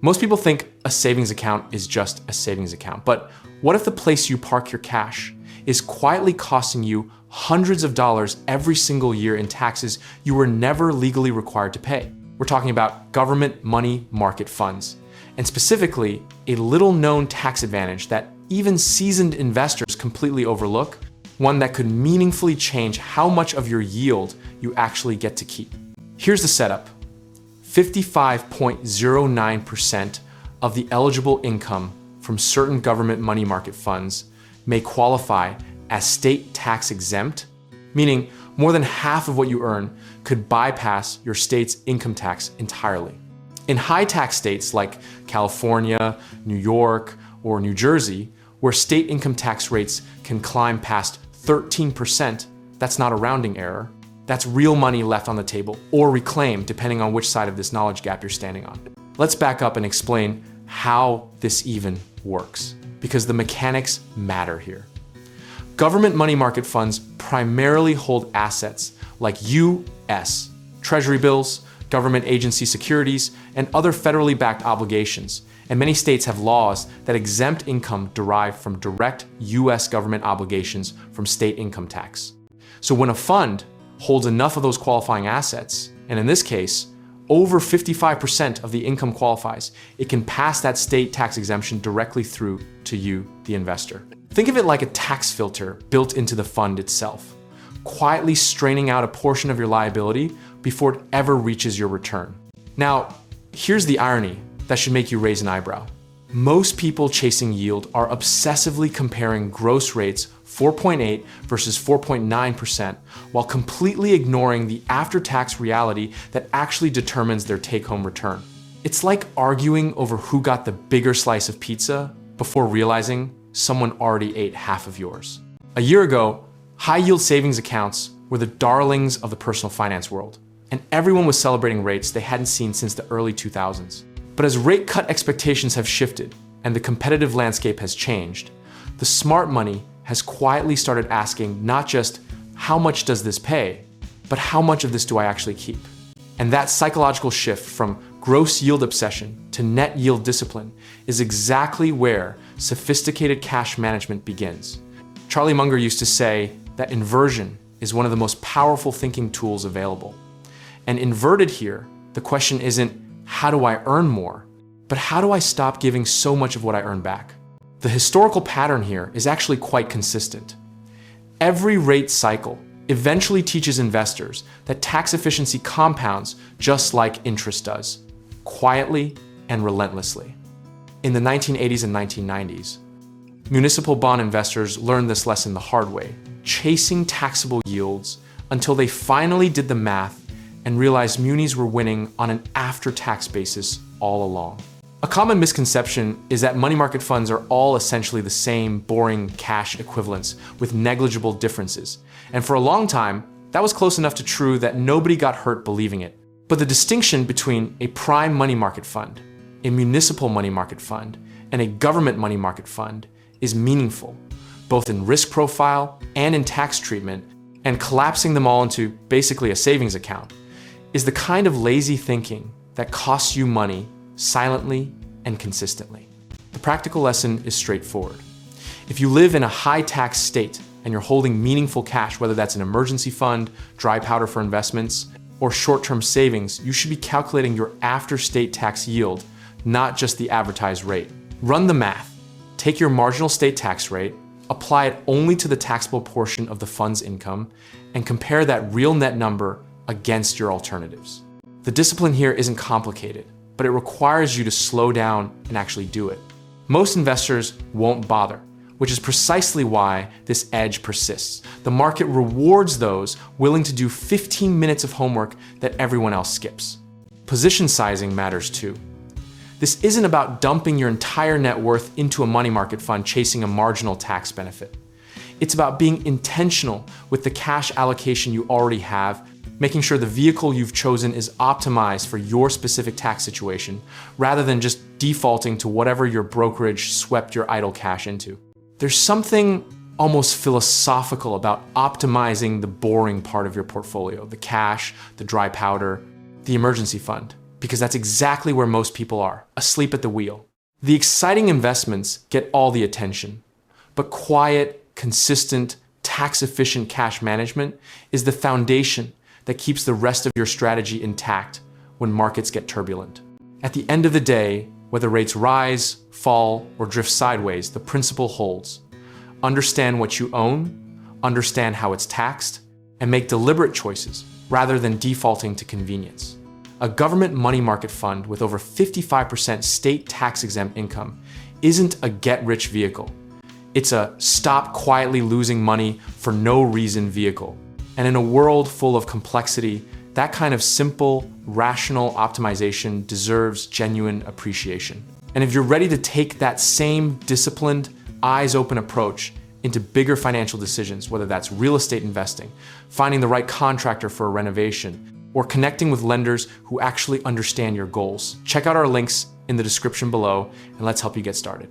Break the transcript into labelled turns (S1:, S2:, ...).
S1: Most people think a savings account is just a savings account, but what if the place you park your cash is quietly costing you hundreds of dollars every single year in taxes you were never legally required to pay? We're talking about government money market funds, and specifically a little known tax advantage that even seasoned investors completely overlook, one that could meaningfully change how much of your yield you actually get to keep. Here's the setup. 55.09% of the eligible income from certain government money market funds may qualify as state tax exempt, meaning more than half of what you earn could bypass your state's income tax entirely. In high tax states like California, New York, or New Jersey, where state income tax rates can climb past 13%, that's not a rounding error. That's real money left on the table, or reclaimed, depending on which side of this knowledge gap you're standing on. Let's back up and explain how this even works, because the mechanics matter here. Government money market funds primarily hold assets like U.S. Treasury bills, government agency securities, and other federally backed obligations. And many states have laws that exempt income derived from direct U.S. government obligations from state income tax. So when a fund holds enough of those qualifying assets, and in this case, over 55% of the income qualifies, it can pass that state tax exemption directly through to you, the investor. Think of it like a tax filter built into the fund itself, quietly straining out a portion of your liability before it ever reaches your return. Now, here's the irony that should make you raise an eyebrow. Most people chasing yield are obsessively comparing gross rates 4.8 versus 4.9% while completely ignoring the after-tax reality that actually determines their take-home return. It's like arguing over who got the bigger slice of pizza before realizing someone already ate half of yours. A year ago, high-yield savings accounts were the darlings of the personal finance world, and everyone was celebrating rates they hadn't seen since the early 2000s. But as rate cut expectations have shifted and the competitive landscape has changed, the smart money has quietly started asking not just how much does this pay, but how much of this do I actually keep? And that psychological shift from gross yield obsession to net yield discipline is exactly where sophisticated cash management begins. Charlie Munger used to say that inversion is one of the most powerful thinking tools available. And inverted here, the question isn't how do I earn more, but how do I stop giving so much of what I earn back? The historical pattern here is actually quite consistent. Every rate cycle eventually teaches investors that tax efficiency compounds just like interest does, quietly and relentlessly. In the 1980s and 1990s, municipal bond investors learned this lesson the hard way, chasing taxable yields until they finally did the math and realized munis were winning on an after-tax basis all along. A common misconception is that money market funds are all essentially the same boring cash equivalents with negligible differences. And for a long time, that was close enough to true that nobody got hurt believing it. But the distinction between a prime money market fund, a municipal money market fund, and a government money market fund is meaningful, both in risk profile and in tax treatment, and collapsing them all into basically a savings account is the kind of lazy thinking that costs you money silently and consistently. The practical lesson is straightforward. If you live in a high tax state and you're holding meaningful cash, whether that's an emergency fund, dry powder for investments, or short-term savings, you should be calculating your after-state tax yield, not just the advertised rate. Run the math. Take your marginal state tax rate, apply it only to the taxable portion of the fund's income, and compare that real net number against your alternatives. The discipline here isn't complicated, but it requires you to slow down and actually do it. Most investors won't bother, which is precisely why this edge persists. The market rewards those willing to do 15 minutes of homework that everyone else skips. Position sizing matters too. This isn't about dumping your entire net worth into a money market fund chasing a marginal tax benefit. It's about being intentional with the cash allocation you already have, making sure the vehicle you've chosen is optimized for your specific tax situation, rather than just defaulting to whatever your brokerage swept your idle cash into. There's something almost philosophical about optimizing the boring part of your portfolio, the cash, the dry powder, the emergency fund, because that's exactly where most people are, asleep at the wheel. The exciting investments get all the attention, but quiet, consistent, tax-efficient cash management is the foundation that keeps the rest of your strategy intact when markets get turbulent. At the end of the day, whether rates rise, fall, or drift sideways, the principle holds. Understand what you own, understand how it's taxed, and make deliberate choices rather than defaulting to convenience. A government money market fund with over 55% state tax-exempt income isn't a get-rich vehicle. It's a stop quietly losing money for no reason vehicle. And in a world full of complexity, that kind of simple, rational optimization deserves genuine appreciation. And if you're ready to take that same disciplined, eyes-open approach into bigger financial decisions, whether that's real estate investing, finding the right contractor for a renovation, or connecting with lenders who actually understand your goals, check out our links in the description below, and let's help you get started.